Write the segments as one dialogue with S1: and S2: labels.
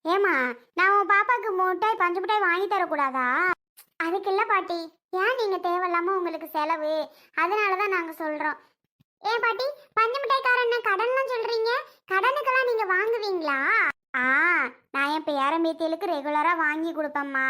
S1: ஏமா, நான் உன் பாப்பாக்கு முட்டாய் பஞ்சு மிட்டாய் வாங்கி தரக்கூடாதா? அதுக்கு இல்லை பாட்டி. ஏன் நீங்கள் தேவையில்லாம உங்களுக்கு செலவு, அதனால தான் நாங்கள் சொல்கிறோம். ஏன் பாட்டி, பஞ்சு மிட்டாய்க்காரன் என்ன கடன்லாம் சொல்கிறீங்க? கடனுக்கெல்லாம் நீங்கள் வாங்குவீங்களா? ஆ, நான் என் பேரம்பேத்திகளுக்கு ரெகுலராக வாங்கி கொடுப்பேம்மா.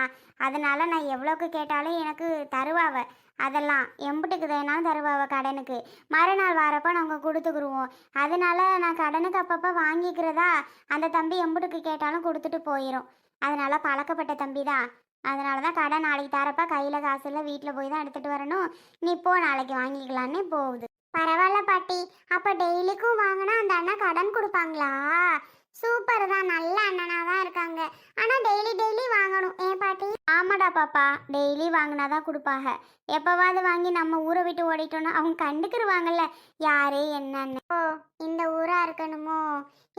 S1: அதனால நான் எவ்வளோக்கு கேட்டாலும் எனக்கு தருவாவ. அதெல்லாம் எம்புட்டுக்கு வேணாலும் தருவாவ கடனுக்கு. மறுநாள் வரப்போ நாங்கள் கொடுத்துக்குருவோம். அதனால நான் கடனுக்கு அப்பப்போ வாங்கிக்கிறதா. அந்த தம்பி எம்புட்டுக்கு கேட்டாலும் கொடுத்துட்டு போயிடும். அதனால பழக்கப்பட்ட தம்பி தான். அதனால தான் கடன் நாளைக்கு தரப்பா கையில் காசு இல்லை, வீட்டில் போய் தான் எடுத்துகிட்டு வரணும். நீ போ, நாளைக்கு வாங்கிக்கலான்னு போகுது. பரவாயில்ல பாட்டி. அப்போ டெய்லிக்கும் வாங்கினா அந்த அண்ணா கடன் கொடுப்பாங்களா? சூப்பர் தான், நல்ல அண்ணனாக தான் இருக்காங்க. ஆனால் டெய்லி டெய்லி வாங்கணும் ஏன் பாட்டி? ஆமாடா பாப்பா, டெய்லி வாங்கினா தான் கொடுப்பாங்க. எப்போவாது வாங்கி நம்ம ஊரை விட்டு ஓடிட்டோன்னா அவங்க கண்டுக்கிடுவாங்கல்ல யாரு என்னன்னு. ஓ, இந்த ஊராக இருக்கணுமோ,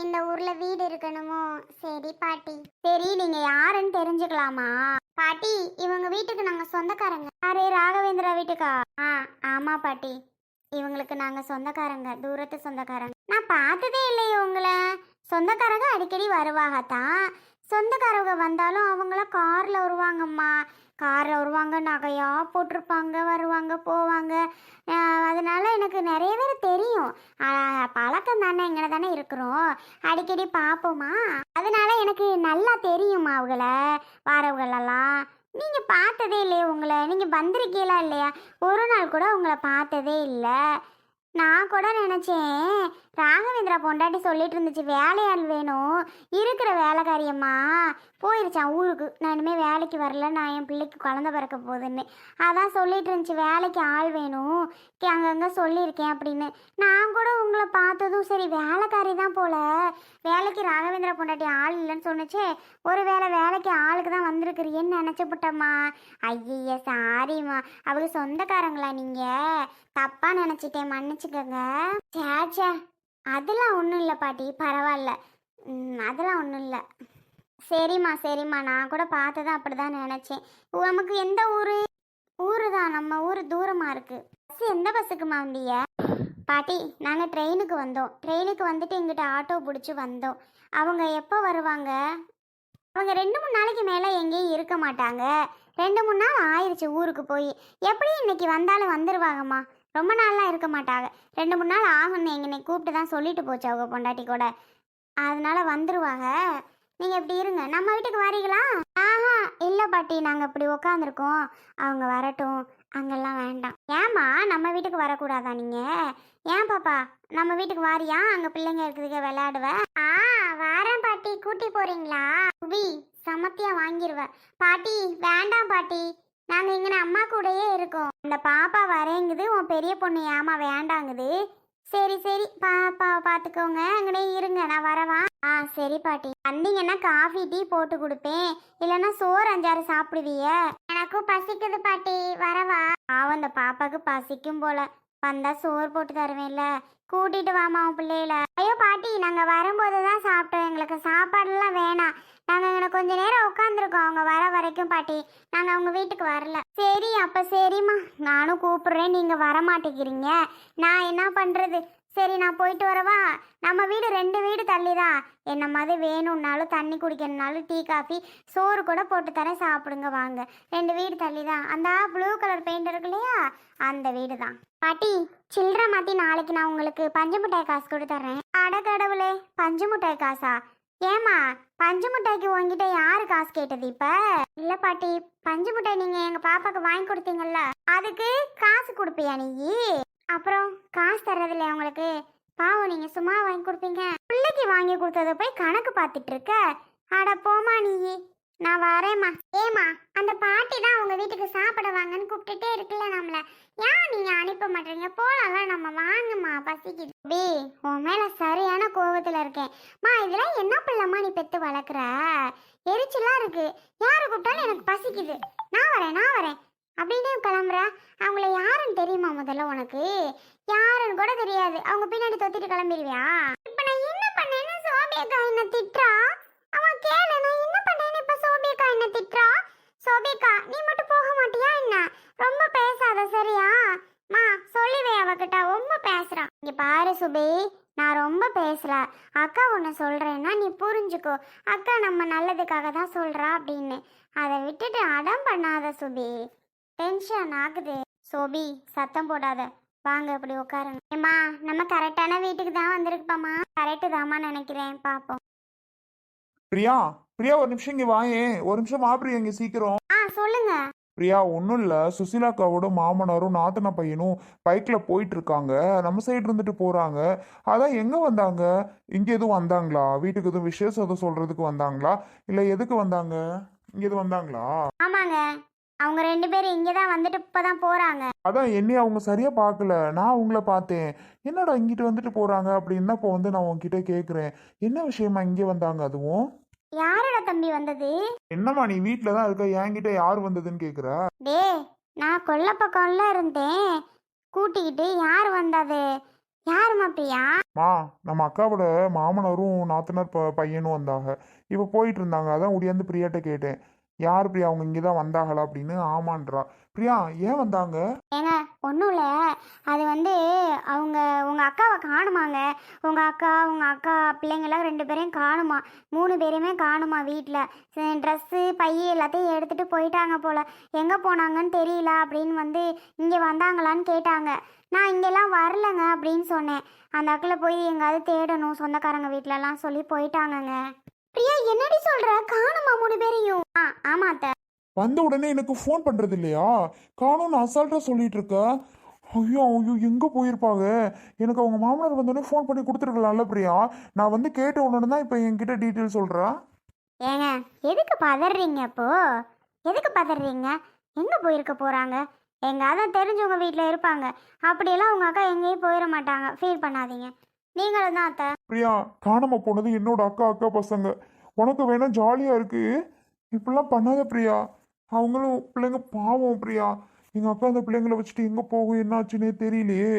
S1: இந்த ஊரில் வீடு இருக்கணுமோ? சரி பாட்டி. சரி, நீங்கள் யாருன்னு தெரிஞ்சுக்கலாமா? பாட்டி, இவங்க வீட்டுக்கு நாங்கள் சொந்தக்காரங்க. யாரு, ராகவேந்திரா வீட்டுக்கா? ஆமாம் பாட்டி, இவங்களுக்கு நாங்கள் சொந்தக்காரங்க, தூரத்து சொந்தக்காரங்க. நான் பார்த்ததே இல்லையே உங்களை. சொந்தக்காரங்க அடிக்கடி வருவாகத்தான். சொந்தக்காரங்க வந்தாலும் அவங்கள காரில் வருவாங்கம்மா. காரில் வருவாங்க, நகையாக போட்டிருப்பாங்க, வருவாங்க போவாங்க. அதனால எனக்கு நிறைய பேர் தெரியும். பழக்கம் தானே, இங்கே தானே இருக்கிறோம், அடிக்கடி பார்ப்போமா. அதனால எனக்கு நல்லா தெரியுமா அவங்கள, வரவங்களெல்லாம். நீங்கள் பார்த்ததே இல்லையே உங்களை? நீங்கள் வந்திருக்கீங்களா இல்லையா? ஒரு நாள் கூட உங்களை பார்த்ததே இல்லை. நான் கூட நினச்சேன், ராகவேந்திரா பொண்டாட்டி சொல்லிட்டு இருந்துச்சு வேலையாள் வேணும், இருக்கிற வேலைக்காரியம்மா போயிருச்சான் ஊருக்கு. நான் இனிமேல் வேலைக்கு வரல, நான் என் பிள்ளைக்கு குழந்த பிறக்க போகுதுன்னு. அதான் சொல்லிட்டு இருந்துச்சு வேலைக்கு ஆள் வேணும், அங்கங்கே சொல்லியிருக்கேன் அப்படின்னு. நான் கூட உங்களை பார்த்ததும் சரி வேலைக்காரி தான் போல, வேலைக்கு ராகவேந்திரா பொண்டாட்டி ஆள் இல்லைன்னு சொன்னிச்சே, ஒரு வேலைக்கு ஆளுக்கு தான் வந்திருக்குறியன்னு நினச்சிப்புட்டம்மா. ஐய சாரிம்மா, அவங்க சொந்தக்காரங்களா நீங்கள்? தப்பாக நினச்சிட்டேன், மன்னிச்சுக்கோங்க. சேச்சே, அதெல்லாம் ஒன்றும் இல்லை பாட்டி, பரவாயில்ல. அதெல்லாம் ஒன்றும் இல்லை. சரிம்மா சரிம்மா, நான் கூட பார்த்ததான் அப்படி தான் நினச்சேன். நமக்கு எந்த ஊர்? ஊரு தான், நம்ம ஊர் தூரமாக இருக்குது. பஸ் எந்த பஸ்ஸுக்குமா வந்தீங்க? பாட்டி, நாங்கள் ட்ரெயினுக்கு வந்தோம். ட்ரெயினுக்கு வந்துட்டு எங்கிட்ட ஆட்டோ பிடிச்சி வந்தோம். அவங்க எப்போ வருவாங்க? அவங்க 2-3 நாளைக்கு மேலே எங்கேயும் இருக்க மாட்டாங்க. 2-3 நாள் ஆயிடுச்சு ஊருக்கு போய். எப்படியும் இன்னைக்கு வந்தாலும் வந்துடுவாங்கம்மா. ரொம்ப நாள்லாம் இருக்க மாட்டாங்க, 2-3 நாள் ஆகும்னு எங்களை கூப்பிட்டு தான் சொல்லிட்டு போச்சு அவங்க பொண்டாட்டி கூட. அதனால வந்துடுவாங்க. நீங்கள் இப்படி இருங்க, நம்ம வீட்டுக்கு வரீங்களா? ஆஹா இல்லை பாட்டி, நாங்கள் இப்படி உக்காந்துருக்கோம், அவங்க வரட்டும். அங்கெல்லாம் வேண்டாம். ஏம்மா, நம்ம வீட்டுக்கு வரக்கூடாதா நீங்கள்? ஏன் பாப்பா, நம்ம வீட்டுக்கு வாரியா? அங்கே பிள்ளைங்க இருக்குதுங்க, விளையாடுவேன். வரேன் பாட்டி, கூட்டி போகிறீங்களா? சுபி சமத்தியாக வாங்கிடுவேன். பாட்டி வேண்டாம் பாட்டி, நாங்கள் இங்கே அம்மா கூடயே இருக்கோம். அந்த பாப்பா வரேங்குது, உன் பெரிய பொண்ணு ஏமா வேண்டாங்குது. சரி சரி, பாப்பாவை பார்த்துக்கோங்க, அங்கனே இருங்க, நான் வரவா? சரி பாட்டி. வந்தீங்கன்னா காஃபி டீ போட்டு கொடுப்பேன், இல்லைன்னா சோறு 5-6 சாப்பிடுவிய. எனக்கும் பசிக்குது பாட்டி, வரவா? அந்த பாப்பாவுக்கு பசிக்கும் போல, வந்தா சோறு போட்டு தருவேன்ல, கூட்டிட்டு வாமா உன் பிள்ளையில. ஐயோ பாட்டி, நாங்கள் வரும்போது தான் சாப்பிட்டோம், எங்களுக்கு சாப்பாடுலாம் வேணாம். நாங்கள் இங்கே கொஞ்ச நேரம் உட்காந்துருக்கோம் அவங்க வர வரைக்கும் பாட்டி, நாங்கள் அவங்க வீட்டுக்கு வரல. சரி அப்போ சரிம்மா, நானும் கூப்பிட்றேன், நீங்கள் வரமாட்டேங்கிறீங்க, நான் என்ன பண்ணுறது? சரி நான் போயிட்டு வரவா? நம்ம வீடு 2 வீடு தள்ளி தான். என்ன மாதிரி வேணும்னாலும் தண்ணி குடிக்கணுன்னாலும் டீ காஃபி சோறு கூட போட்டு தரேன், சாப்பிடுங்க வாங்க. 2 வீடு தள்ளி தான். அந்த ப்ளூ கலர் பெயிண்ட் இருக்கு இல்லையா, அந்த வீடு தான். பாட்டி, சில்லறை மாற்றி நாளைக்கு நான் உங்களுக்கு பஞ்சு மிட்டாய் காசு கொடுத்துட்றேன். அடக்கடவுளே, பஞ்சு மிட்டாய் காசா? ஏமா, பஞ்சு மிட்டாய்க்கு உங்ககிட்ட யாரு காசு கேட்டது இப்ப? இல்ல பாட்டி, பஞ்சு மிட்டாய் நீங்க எங்க பாப்பாக்கு வாங்கி கொடுத்தீங்கல்ல, அதுக்கு காசு கொடுப்பியா நீ? அப்புறம் காசு தர்றதில்ல உங்களுக்கு? பாவம், நீங்க சும்மா வாங்கி கொடுப்பீங்க. பிள்ளைக்கு வாங்கி கொடுத்தத போய் கணக்கு பார்த்துட்டு இருக்க. அட போமா நீ. நான் வரேம்மா. ஏமா, அந்த பாட்டி தான் அவங்க வீட்டுக்கு சாப்பிட வாங்கன்னு கூப்பிட்டுட்டே இருக்குல்ல நம்மள, ஏன் நீங்க அனுப்ப மாட்டீங்க? போலாம்ல, நம்ம வாங்கம்மா, பசிக்குது. பி, உன் மேல சரியான கோவத்துல இருக்கேன். இதெல்லாம் என்ன பிள்ளைம்மா நீ பெத்து வளர்க்குற? எரிச்சலா இருக்கு. யாரு கூப்பிட்டாலும் எனக்கு பசிக்குது, நான் வரேன் அப்படின்னு கிளம்புற. அவங்கள யாருன்னு தெரியுமா முதல்ல உனக்கு? யாருன்னு கூட தெரியாது, அவங்க பின்னாடி தொத்திட்டு கிளம்பிடுவியா? இப்ப நான் என்ன பண்ணேன்னு சோபியக்கா என்ன திட்டுறா. அவன் கேளு, நான் என்ன பண்ணேன்னு இப்ப சோபியக்கா என்ன திட்டுறா. சோபியக்கா, நீ மட்டும் போக மாட்டியா என்ன? ரொம்ப பேசாத சரியா? சொல்லுவே அவகிட்ட, ரொம்ப பேசுறான். இங்க பாரு சுபி, நான் ரொம்ப பேசல. அக்கா ஒன்று ஒன்று சொல்கிறேன்னா நீ புரிஞ்சுக்கோ. அக்கா நம்ம நல்லதுக்காக தான் சொல்கிறா அப்படின்னு. அதை விட்டுட்டு அடம் பண்ணாத சுபி. டென்ஷன் ஆகுது. சோபி சத்தம் போடாத. வாங்க இப்படி உட்காருங்க. ஏம்மா நம்ம கரெக்டான வீட்டுக்கு தான் வந்திருக்கோம்மா. கரெக்டு தாம்மா நினைக்கிறேன். பார்ப்போம்.
S2: பிரியா, பிரியா ஒரு நிமிஷம் இங்க வாயேன். ஒரு நிமிஷம் வா பிரியா இங்க சீக்கிரம்.
S1: சொல்லுங்க.
S2: பிரியா ஒன்றும் இல்லை, சுசிலாக்காவோட மாமனாரும் நாத்தனா பையனும் பைக்கில் போயிட்டு இருக்காங்க. நம்ம சைடு இருந்துட்டு போகிறாங்க. அதான் எங்கே வந்தாங்க? இங்கே எதுவும் வந்தாங்களா? வீட்டுக்கு எதுவும் விசேஷம் எதுவும் சொல்கிறதுக்கு வந்தாங்களா? இல்லை எதுக்கு வந்தாங்க? இங்கே எதுவும் வந்தாங்களா?
S1: ஆமாங்க, அவங்க 2 பேரும் இங்கே தான் வந்துட்டு இப்போ தான் போகிறாங்க.
S2: அதான் என்னைய அவங்க சரியாக பார்க்கல. நான் அவங்கள பார்த்தேன். என்னடா இங்கிட்டு வந்துட்டு போகிறாங்க அப்படின்னு தான் இப்போ வந்து நான் உங்ககிட்ட கேட்குறேன். என்ன விஷயமா இங்கே வந்தாங்க? அதுவும்
S1: யாரோட தம்பி வந்தது?
S2: என்னம்மா நீ வீட்டில் தான் இருக்க, என்கிட்ட யார் வந்ததுன்னு கேட்குற?
S1: டே, நான் கொல்ல பக்கம்ல இருந்தேன். கூட்டிக்கிட்டு யார் வந்தது? யாரும்மா பிரியா?
S2: மா, நம்ம அக்காவோட மாமனாரும் நாத்தனார் பையனும் வந்தாங்க. இப்போ போயிட்டு இருந்தாங்க. அதான் உடையாந்து பிரியாட்ட கேட்டேன், யார் பிரியா அவங்க இங்கே தான் வந்தாங்களா அப்படின்னு. ஆமான்றா. பிரியா ஏன் வந்தாங்க?
S1: ஏங்க ஒன்றும் இல்லை. அது வந்து உங்கள் அக்காவை காணுமாங்க. உங்கள் அக்கா பிள்ளைங்களாம் 2 பேரையும் காணுமா. 3 பேரையுமே காணுமா. வீட்டில் ட்ரெஸ்ஸு பைய எல்லாத்தையும் எடுத்துகிட்டு போயிட்டாங்க போல். எங்கே போனாங்கன்னு தெரியல அப்படின்னு வந்து இங்கே வந்தாங்களான்னு கேட்டாங்க. நான் இங்கெல்லாம் வரலங்க அப்படின்னு சொன்னேன். அந்த அக்கில் போய் எங்காவது தேடணும் சொந்தக்காரங்க வீட்டிலலாம் சொல்லி போயிட்டாங்கங்க. பிரியா என்னடி சொல்கிற? காணுமா 3 பேரையும்? ஆமாம் அத்தை.
S2: வந்த உடனே எனக்கு ஃபோன் பண்ணுறது இல்லையா? காணும்னு அசால்ட்டாக சொல்லிட்டு இருக்க. ஐயோ ஐயோ எங்கே போயிருப்பாங்க? எனக்கு அவங்க மாமனார் வந்தோடனே ஃபோன் பண்ணி கொடுத்துருக்கலாம்ல பிரியா. நான் வந்து கேட்ட உடனே தான் இப்போ என்கிட்ட டீட்டெயில் சொல்கிறா.
S1: ஏங்க எதுக்கு பதறீங்க? அப்போ எதுக்கு பதறீங்க? எங்கே போயிருக்க போகிறாங்க? எங்காவது தெரிஞ்சவங்க வீட்டில் இருப்பாங்க. அப்படியெல்லாம் உங்கள் அக்கா எங்கேயும் போயிட மாட்டாங்க. ஃபீல் பண்ணாதீங்க. நீங்களும் தான் அத்தை.
S2: பிரியா காணாம போனது என்னோட அக்கா பசங்க. உனக்கு வேணா ஜாலியாக இருக்கு, இப்படிலாம் பண்ணாத பிரியா. அவங்களும் பிள்ளைங்க பாவம் பிரியா. எங்கள் அக்கா அந்த பிள்ளைங்களை வச்சுட்டு எங்கே போகும் என்னாச்சுன்னே தெரியலையே.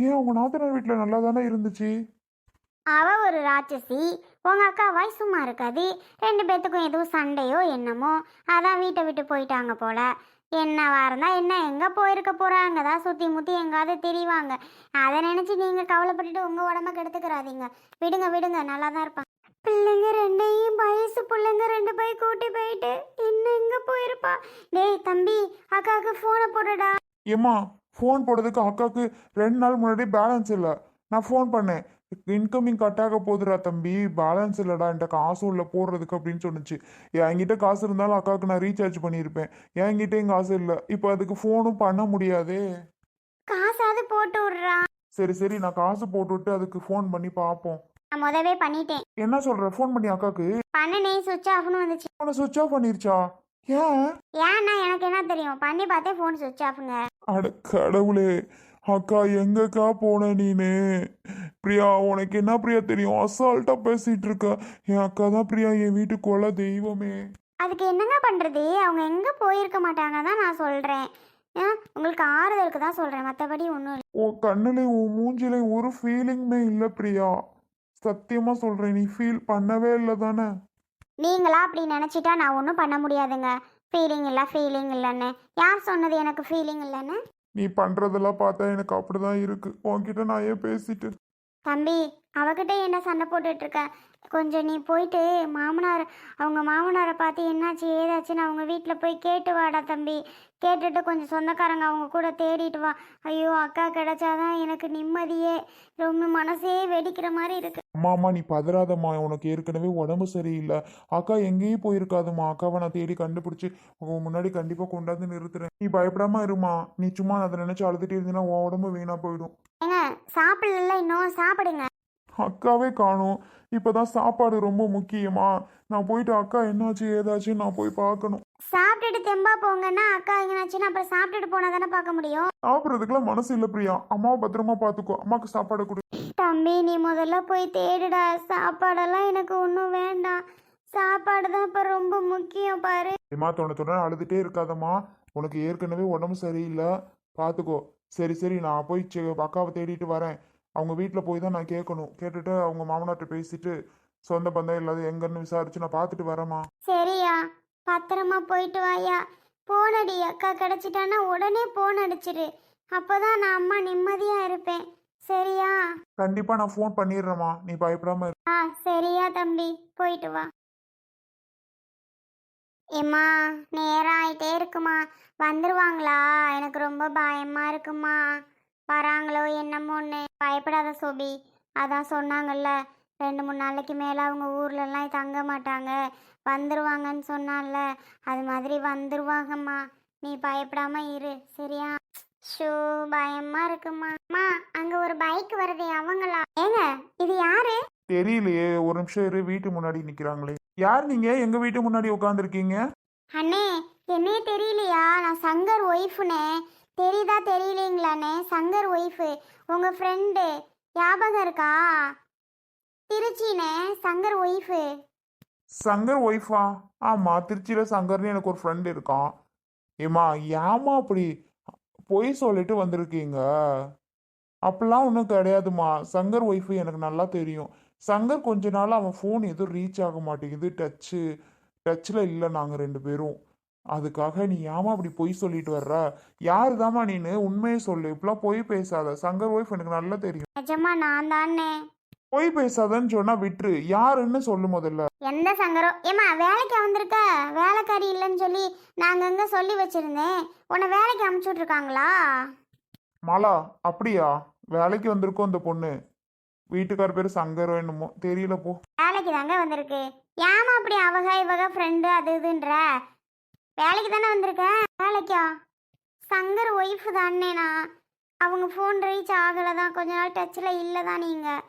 S2: ஏன் அவங்க நாத்தனார் வீட்டில் நல்லா தானே இருந்துச்சு?
S1: அவ ஒரு ராட்சசி. உங்க அக்கா வாய் சும்மா இருக்காது. 2 பேத்துக்கும் எதுவும் சண்டையோ என்னமோ, அதான் வீட்டை விட்டு போயிட்டாங்க போல. என்னவா இருந்தா என்ன, எங்க போயிருக்க போறாங்க தான் சுத்தி முத்தி எங்காவது திரிவாங்க. அதை நினைச்சு நீங்க கவலைப்பட்டுட்டு உங்க உடம்ப கெடுத்துக்கிறாதீங்க. விடுங்க விடுங்க, நல்லா தான் இருப்பாங்க. பிள்ளைங்க 2 வயசு பிள்ளைங்க 2 போய் கூட்டி போயிட்டு என்ன எங்க போயிருப்பா? டேய் தம்பி, அக்காவுக்கு போனை போடுடா.
S2: ஏம்மா ஃபோன் போடுறதுக்கு அக்காவுக்கு 2 நாள் முன்னாடி பேலன்ஸ் இல்லை. நான் ஃபோன் பண்ணேன், இன்கமிங் கட்டாக போகுதுடா தம்பி, பேலன்ஸ் இல்லைடா என்கிட்ட காசும் இல்லை போடுறதுக்கு அப்படின்னு சொன்னிச்சு. என்கிட்ட காசு இருந்தாலும் அக்காவுக்கு நான் ரீசார்ஜ் பண்ணியிருப்பேன். என்கிட்டயும் காசு இல்லை. இப்போ அதுக்கு ஃபோனும் பண்ண முடியாதே.
S1: காசாவது போட்டு விடுறா.
S2: சரி சரி, நான் காசு போட்டுவிட்டு அதுக்கு ஃபோன் பண்ணி பார்ப்போம்.
S1: நான் முதவே பண்ணிட்டேன்.
S2: என்ன சொல்ற? ஃபோன் பண்ணி அக்காவுக்கு
S1: பண்ணனே சுவிட்ச் ஆஃப்னு வந்துச்சு.
S2: ஃபோனை சுவிட்ச் ஆஃப் பண்ணிருச்சா? ஏன்?
S1: ஏன்னா எனக்கு என்ன தெரியும், பண்ணி பார்த்தே ஃபோன் சுவிட்ச் ஆஃப்ங்க.
S2: அட கடவுளே, அக்கா எங்கக்கா போன நீனு? பிரியா உனக்கு என்ன பிரியா தெரியும்? அசால்ட்டா பேசிட்டு இருக்க. என் அக்கா தான் பிரியா, என் வீட்டுக்குள்ள தெய்வமே.
S1: அதுக்கு என்னங்க பண்றது? அவங்க எங்க போயிருக்க மாட்டாங்க தான் நான் சொல்றேன். உங்களுக்கு ஆறுதலுக்கு தான் சொல்றேன், மற்றபடி ஒன்றும் இல்லை.
S2: உன் கண்ணுலையும் உன் மூஞ்சிலையும் ஒரு ஃபீலிங்குமே இல்லை பிரியா. சத்தியமா சொல்றேன், நீ ஃபீல் பண்ணவே இல்லை தானே?
S1: நீங்களா அப்படி நினைச்சிட்டா நான் ஒன்றும் பண்ண முடியாதுங்க. ஃபீலிங் இல்லைன்னு யார் சொன்னது எனக்கு ஃபீலிங் இல்லைன்னு?
S2: நீ பண்றதெல்லாம் பார்த்தா எனக்கு அப்படிதான் இருக்கு. உன்கிட்ட நான் ஏன் பேசிட்டு?
S1: தம்பி, அவகிட்ட என்ன சண்டை போட்டுட்டு இருக்க? கொஞ்சம் நீ போயிட்டு அவங்க மாமனாரை பார்த்து என்னாச்சு ஏதாச்சுன்னு அவங்க வீட்டில் போய் கேட்டு வாடா தம்பி. கேட்டுட்டு கொஞ்சம் சொந்தக்காரங்க அவங்க கூட தேடிட்டு வா. ஐயோ அக்கா கிடைச்சாதான் எனக்கு நிம்மதியே. ரொம்ப மனசே வெடிக்கிற மாதிரி இருக்கு.
S2: அம்மா நீ பதறாதம்மா, உனக்கு ஏற்கனவே உடம்பு சரியில்லை. அக்கா எங்கேயும் போயிருக்காதும்மா. அக்காவை நான் தேடி கண்டுபிடிச்சி உன் முன்னாடி கண்டிப்பா கொண்டாந்து நிறுத்துறேன். நீ பயப்படாம இருமா. நீ சும்மா அதை நினைச்சு அழுதுட்டு இருந்தீங்கன்னா உன் உடம்பு வீணா போயிடும்.
S1: ஏங்க சாப்பிடல, இன்னும் சாப்பிடுங்க.
S2: அக்காவே காணும். இப்பதான் சாப்பாடு ரொம்ப முக்கியமா. நான் போயிட்டு அக்கா என்னாச்சு ஏதாச்சும் நான் போய் பார்க்கணும்.
S1: சாப்பிட்டுட்டு தெம்பா போங்கன்னா அக்கா எங்கனாச்சுன்னா அப்புறம் சாப்பிட்டுட்டு போனா தானே பார்க்க முடியும்.
S2: சாப்பிட்றதுக்குலாம் மனசு இல்லை பிரியா. அம்மாவை பத்திரமா பார்த்துக்கோ. அம்மாவுக்கு சாப்பாடு கொடு.
S1: தம்பி நீ முதல்ல போய் தேடுடா. சாப்பாடெல்லாம் எனக்கு ஒன்றும் வேண்டாம். சாப்பாடு தான் இப்போ ரொம்ப முக்கியம் பாரு.
S2: ஏமா தொண்ண அழுதுட்டே இருக்காதம்மா. உனக்கு ஏற்கனவே உடம்பு சரியில்லை, பார்த்துக்கோ. சரி சரி, நான் போய் அக்காவை தேடிட்டு வரேன். அவங்க வீட்டில் போய் தான் நான் கேட்கணும். கேட்டுட்டு அவங்க மாமனார்ட்ட பேசிட்டு சொந்த பந்தம் இல்லாத எங்கன்னு விசாரிச்சு நான் பார்த்துட்டு வரேம்மா.
S1: சரியா, பத்திரமா போயிட்டு வாயா. போனடி, அக்கா கிடைச்சிட்டானா உடனே போன் அடிச்சிரு. அப்போதான் நான் அம்மா நிம்மதியாக இருப்பேன். சரியா?
S2: கண்டிப்பா நான் ஃபோன் பண்ணிடுறேம்மா, நீ பயப்படாம இரு.
S1: சரியா தம்பி, போயிட்டு வா. ஏம்மா, நேரம் ஆயிட்டே இருக்குமா, வந்துருவாங்களா? எனக்கு ரொம்ப பயமா இருக்குமா, வராங்களோ என்னமோன்னு. பயப்படாத சோபி, அதான் சொன்னாங்கல்ல 2 3 நாளைக்கு மேலே அவங்க ஊர்லலாம் தங்க மாட்டாங்க, வந்துருவாங்கன்னு சொன்னான்ல, அது மாதிரி வந்துருவாங்கம்மா. நீ பயப்படாம இரு சரியா? ஷோ, பயமா இருக்குமா. அம்மா, அங்க ஒரு பைக் வருதே, அவங்களா? ஏங்க, இது யாரு?
S2: தெரியலையே, ஒரு நிமிஷம் இரு, வீட்டு முன்னாடி நிக்கிறாங்களே. யார் நீங்க எங்க வீட்டு முன்னாடி உட்காந்துருக்கீங்க?
S1: அண்ணே, என்னையே தெரியலையா? நான் சங்கர் ஒய்ஃபுண்ணே. தெரியுதா தெரியலீங்களாண்ணே? சங்கர் ஒய்ஃபு, உங்கள் ஃப்ரெண்டு, ஞாபகம் இருக்கா? திருச்சிண்ணே, சங்கர் ஒய்ஃபு.
S2: சங்கர் ஒய்ஃபா? ஆமா, திருச்சியில சங்கர்னு எனக்கு ஒரு ஃப்ரெண்ட் இருக்கான். ஏமா, ஏமா அப்படி பொய் சொல்லிட்டு வந்திருக்கீங்க? அப்படிலாம் ஒன்றும் கிடையாதுமா, சங்கர் ஒய்ஃபு எனக்கு நல்லா தெரியும். சங்கர் கொஞ்ச நாள் அவன் ஃபோன் எதுவும் ரீச் ஆக மாட்டேங்குது, டச்சில் இல்லை நாங்கள் 2 பேரும். அதுக்காக நீ ஏமா அப்படி பொய் சொல்லிட்டு வர்ற? யாரு தாம்மா நீனு? உண்மையை சொல்லு, இப்படிலாம் பொய் பேசாத. சங்கர் ஒய்ஃப் எனக்கு நல்லா தெரியும்.
S1: நிஜமா நான் தானே.
S2: பொய் பேசாதன்னு சொன்னா விட்டுரு, யாருன்னு சொல்லு முதல்ல.
S1: எந்த சங்கரோ? ஏம்மா, வேலைக்கு வந்திருக்க, வேலைக்காரி இல்லைன்னு சொல்லி நாங்கள் எங்கே சொல்லி வச்சுருந்தேன், உன்னை வேலைக்கு அமுச்சு விட்ருக்காங்களா?
S2: மாலா, அப்படியா? வேலைக்கு வந்திருக்கோம் இந்த பொண்ணு. வீட்டுக்கார பேரு சங்கரோ என்னமோ தெரியல போ.
S1: வேலைக்கு தாங்க வந்திருக்கு. ஏமா அப்படி அவக இவக ஃப்ரெண்டு அது இதுன்ற? வேலைக்கு தானே வந்திருக்கேன். வேலைக்கா? சங்கர் ஒய்ஃபு தானேண்ணா. அவங்க ஃபோன் ரீச் ஆகலை தான், கொஞ்ச நாள் டச்சில் இல்லை தான் நீங்கள்.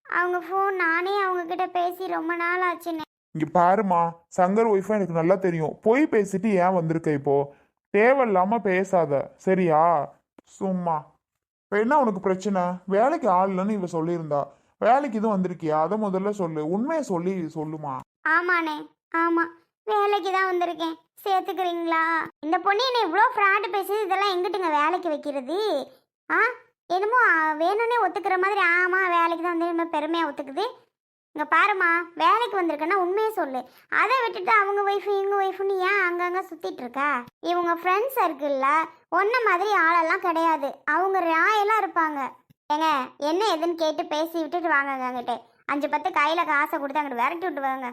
S1: அவங்க ஃபோன் நானே அவங்கக்கிட்ட பேசி ரொம்ப நாள் ஆச்சுண்ணே.
S2: இங்க பாருமா, சங்கர் ஒய்ஃபா எனக்கு நல்லா தெரியும். பொய் பேசிட்டு ஏன் வந்திருக்க இப்போ? தேவையில்லாம பேசாத சரியா? சும்மா. இப்போ என்ன உனக்கு பிரச்சனை? வேலைக்கு ஆள் இல்லைன்னு இவ சொல்லியிருந்தா, வேலைக்கு எதுவும் வந்திருக்கியா? அதை முதல்ல சொல்லு, உண்மையை சொல்லுமா.
S1: ஆமாண்ணே, ஆமாம், வேலைக்கு தான் வந்திருக்கேன். சேர்த்துக்கிறீங்களா? இந்த பொண்ணு என்ன இவ்வளோ ஃப்ராடு பேசுது, இதெல்லாம் எங்கிட்டுங்க வேலைக்கு வைக்கிறது? ஆ, என்னமோ வேணும்னே ஒத்துக்கிற மாதிரி, ஆமாம் வேலைக்கு தான் வந்து இன்னும் பெருமையாக ஒத்துக்குது. இங்கே பாருமா, வேலைக்கு வந்திருக்கேன்னா உண்மையை சொல்லு. அதை விட்டுட்டு அவங்க ஒய்ஃபு இவங்க ஒய்ஃபுன்னு ஏன் அங்கங்கே சுற்றிட்டு இருக்க? இவங்க ஃப்ரெண்ட்ஸ் சர்க்கிளில் ஒன்றை மாதிரி ஆளெல்லாம் கிடையாது, அவங்க ராயெல்லாம் இருப்பாங்க. ஏங்க, என்ன எதுன்னு கேட்டு பேசி விட்டுட்டு வாங்க. அங்கிட்ட 5 10 கையில் காசை கொடுத்து அங்கிட்டு விரட்டி விட்டு வாங்க.